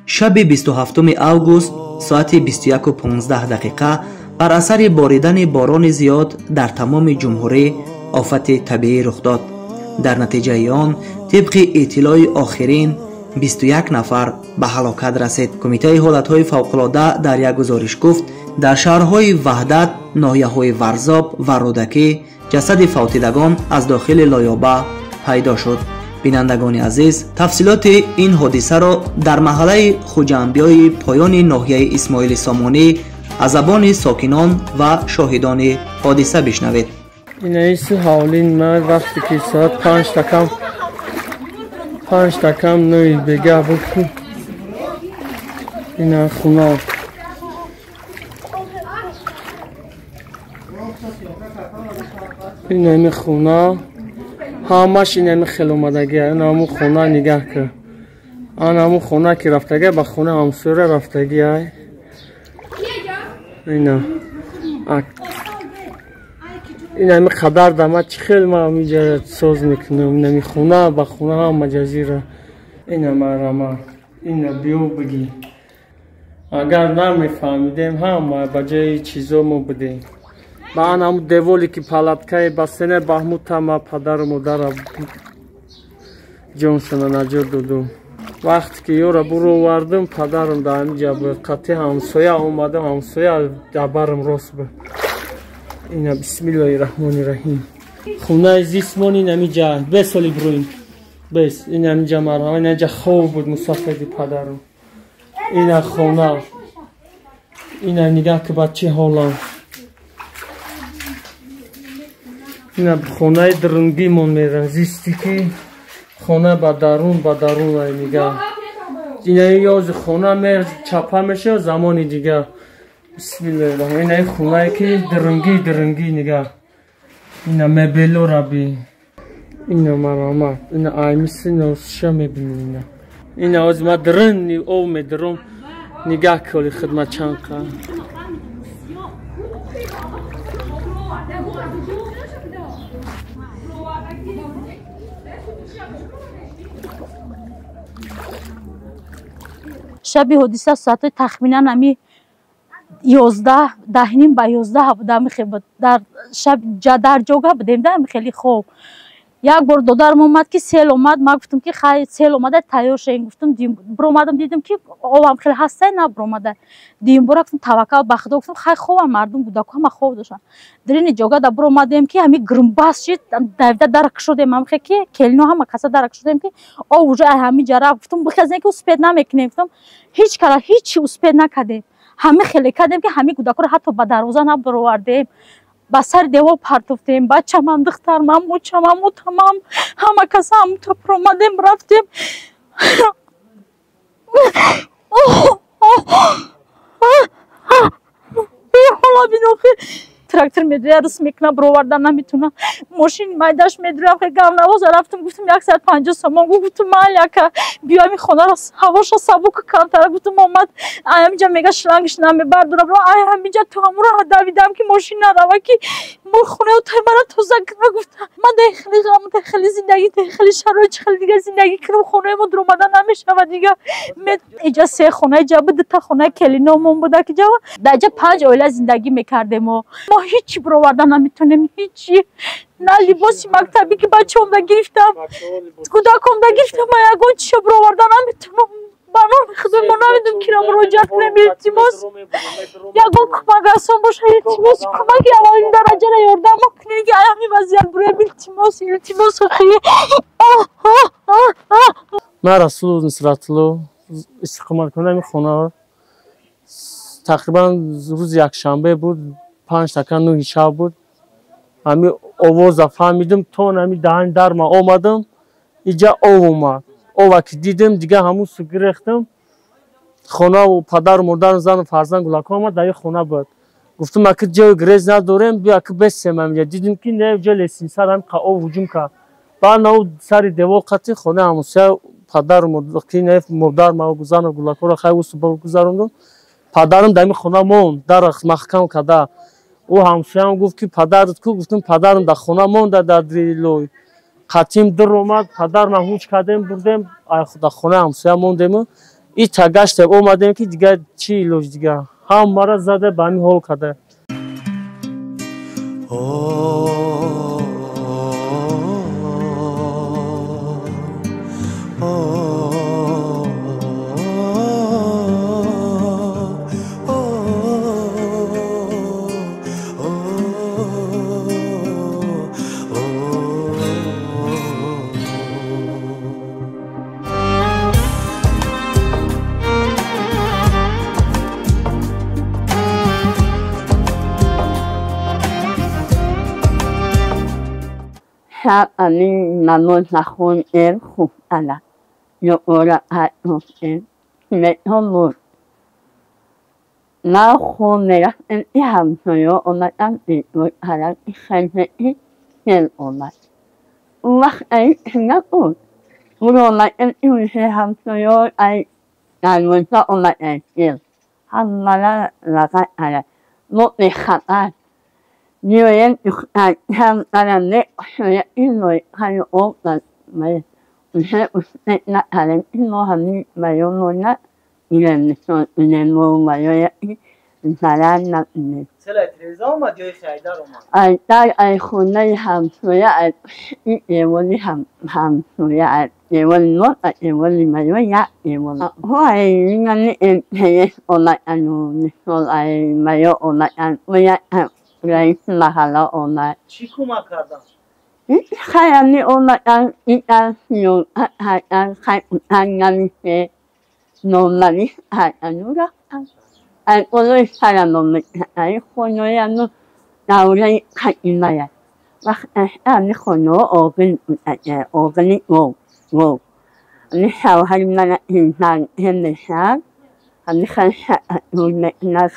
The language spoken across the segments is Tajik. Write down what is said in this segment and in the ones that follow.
шаби 27 август соати 21:15 бар асари боридани борони зиёд дар тамоми ҷумҳурӣ офати табиӣ рух дод. дар натиҷаи он тибқи иттилои охирин 21 нафар ба ҳалокат расид. Кумитаи ҳолатҳои фавқулода дар як гузориш гуфт, дар шаҳрҳои Ваҳдат, ноҳияҳои Варзоб ва Рӯдакӣ ҷасади фавтидагон аз дохили лоёба пайдо шуд. бинандагони азиз, тафсилоти ин ҳодисаро дар маҳаллаи Хуҷамбиёи поёни ноҳияи Исмоили Сомонӣ аз забони сокинон ва шоҳидони ҳодиса бишнавед. Инаиси ҳавлин ман вақте ки соат 5 такам нӯи бега буд ки ина хуна инами хуна ҳамаш инами хеломадагия инаму хуна нигаҳ кар анаму хуна ки рафтагия ба хуна ҳамсӯра рафтагия ина инами қадар дама чи хел ма миҷа соз мекунам инами хуна ба хуна ҳама ҷазира ина марама ина биё биги агар намефаҳмидем ҳама ба ҷои чизо мо будем ба анаму деволе ки палаткаи ба сене баҳмутама падару модара ҷоншона наҷот додум. Вақте ки ёра буровардам падарам да ҳамиҷа буд қатъи ҳамсоя омадам ҳамсоя дабарам рост буд. Ина бисмиллаҳи раҳмони раҳим. Хунаи зисмони намиҷа 2 соли бурин. Бес ина намиҷа марҳама ина ҷа хоб буд мусафиди падарам. Ина хуна. Ина нигаҳ ки ба чӣ ҳолам. Ина хунаи дурнгимон мерам зисти ки хуна ба дарун ай нигаҳ. Ина ёзи хуна мер чапа мешава замони дигар. Бисмиллаҳи раҳмон. Ина хунае ки дурнгӣ нигаҳ. Ина мебело раби. Ина марҳамат. Ина аймиси носиша мебинӣ ина. Ина оз ма дурн ов медурам нигаҳ коли хидмат чанқа. шаби ҳодиса соати тахминан ами 11 ба 11 буда мехебуд дар шаб дар ҷога будем да хеле хоб. Як бор додарам омад ки сел омад, ма гуфтам ки хай сел омада тайёр шавем. Гуфтам биромадам дидам ки обам хеле ҳастай на биромада. Дим бора гуфтам таваккал ба худо гуфтам хай хобам мардум будаку ҳама хоб доштан. Дар ин ҷога да биромадем ки ҳами гирмбас шид давида дарак шудем ҳам хе ки келино ҳама каса дарак шудем ки о уже ҳами ҷара гуфтам бихазен ки успед намекунем. Гуфтам ҳеҷ кара ҳеҷ успед накардем. ҳами хеле кардем ки ҳами кӯдакоро ҳатто ба дарвоза набаровардем. Ба сари девор партофтем. Бачамам, духтармам, мучамам, мутамам ҳама каса ҳамуто пиромадем рафтем. ҳола бинохи трактор медӯя рус мекуна бировардан наметуна. Мошини майдаш медӯям хе гавнавоза рафтам гуфтам 150 сомон гуфтам майли ака биё ами хонаро ҳавошо сабук камтара гуфтам омад амиҷа мега шлангиш намебардорам ай ҳамиҷа ту ҳамуро давидам ки мошин нарава ки мо хонаи таймара тоза куна гуфтам ма дехили ғам дехили зиндаги дехили шароити хели дига зиндагӣ кунам хонаи мо дуромада намешава дига иҷа 3 хона иҷа буд 2 хонаи келиномон буда ки ҷава даҷа 5 оила зиндагӣ мекардем мо ҳичи бироварда наметонем ҳичи на либоси мактаби ки бачаомда гирифтам кӯдакомда гирифтам ма ягон чиша бироварда наметонам барои худо мо намедонем кира муроҷиат кунем илтимос ягон кӯмак асон боша илтимос кӯмаки аввалин дараҷаро ёрдам кунем ки ай ҳамин вазъият буроем илтимос охи ман расул нусратулло истиқоматкунами хона тақрибан рӯзи якшанбе буд 5 така 9 шаб буд ҳами овоза фаҳмидам то ҳами даҳани дарма омадам иҷа ов омад ова ки дидам дига ҳамун су гирехтам хонаву падару модару зану фарзанд гулако омад дар ин хона буд гуфтам аки ҷои гирез надорем бия аки бесем ҳамиҷа дидем ки не ҷо лесинсар ҳам ов ҳуҷум кард ба наву сари девор қатӣ хонаи ҳамосия падару модар маву зану гулакоро хай усу гузарондам падарам дар ин хона монд дарах маҳкам карда ӯ ҳамсоям гуфт ки падарат ку гуфтам падарам дар хона монда дар дили лой қатим дур омад падарам ҳуҷ кардем бурдем дар хонаи ҳамсоя мондему این تگشت اومدیم که دیگه چی ایلوش دیگه هم مرا زده به همین حال کرده. شب امین نماز نخوندم خوب علم یا قرآن گفتم میتون بود نخونده رفتم این همسایه اومدم بیرون حالا خیلی دل اومد اون وقت این نبود اون اومدم این همسایه ای نمازا اومدم دل همه لغت علم موقع خبر Diyorum hem kalemle şöyle innoy hani o da böyle şey üstüne kalem inno hani böyle onunla ilerle son önemli olmuyor insanlar ne Sela televizyon mu diyor Haydar Omar? ay khunay ham soya ay evoli ham soya ay evoli not ay evoli mayo ya evoli hoy ngani en ona anu sol ay mayo ona an oya رئیس محله اومد چی کمک کردن؟ خیلی اومدن این سیون خیلی نمیشه نومدی خیلی رفتن از اولوی سرم اومد این خونوی انو دوره خیلی باید وقت این خونو آقل آقلی گو این شوهری من انسان همیشن همی خیلی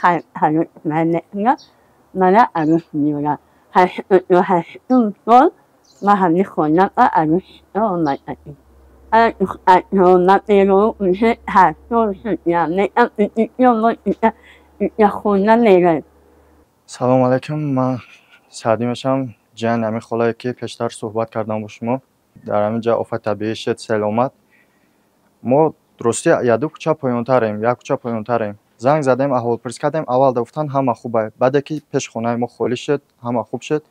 خیلی मला आरुष निवडा हसून तो महानी खोना का आरुष माताची ना पेरो उसे हाथों सुनिया मैं अब इतना खोना ले गए سلام علیکم من سعدی میشم جان امی خلایی که پیشتر صحبت کردم با شما در همینجا آفت طبیعی شد سیل اومد ما درستی یا دو کوچه پایین‌تریم یک کوچه پایین‌تریم زنگ زدیم احوالپرسی کردیم اول گفتن همه خوبه بعد که پیش خونه ما خالی شد همه خوب شد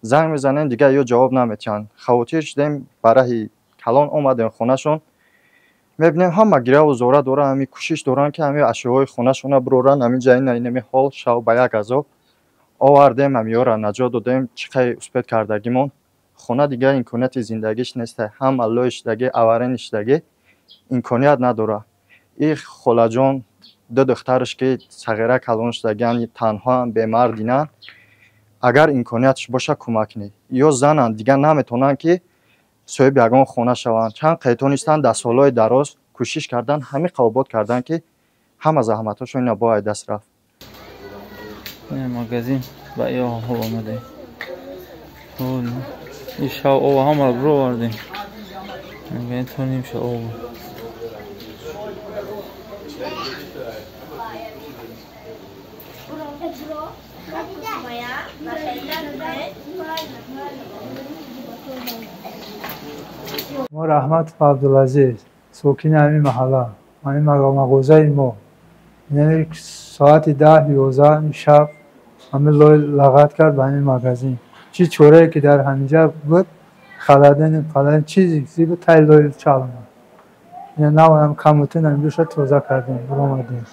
زنگ میزنیم دیگه یا جواب نمیتن خاطر شدیم برای کلان اومدیم خونهشون میبینیم همه گریه و زوره داره همین کوشش دارن که همین اشیاء خونهشون برورن همین جای نمی حال شو به یک عذاب آوردیم همیارا نجات دادیم چقدر اسپید کردگیمون خونه دیگه امکانیت زندگیش نیست هم اللهش دیگه آورنش دیگه امکانیت نداره این خلاجان دو دخترش که صغیره کلانش دگن تنها هم بیمار دینن اگر امکانیتش باشه کمک نی یا زنن دیگه نمیتونن که صاحب یگان خونه شوند چند قیتونستان در سالهای دراز کوشش کردن همه قوابات کردن که همه زحمتاشون اینا باید دست رفت ماگازین با ای حال آمده این شو او همه برو وردیم میگه تونیم شو او ما رحمت عبدالعزیز ساکن همین محله همین مغازه ما یعنی ساعت 10-11 شب همه لغت کرد به همین مغازین چی چوره که در همینجا بود خلادن چیزی بود تای لوی چالم یعنی نه هم کموتن هم دوشت توزه کردیم برو آمدیم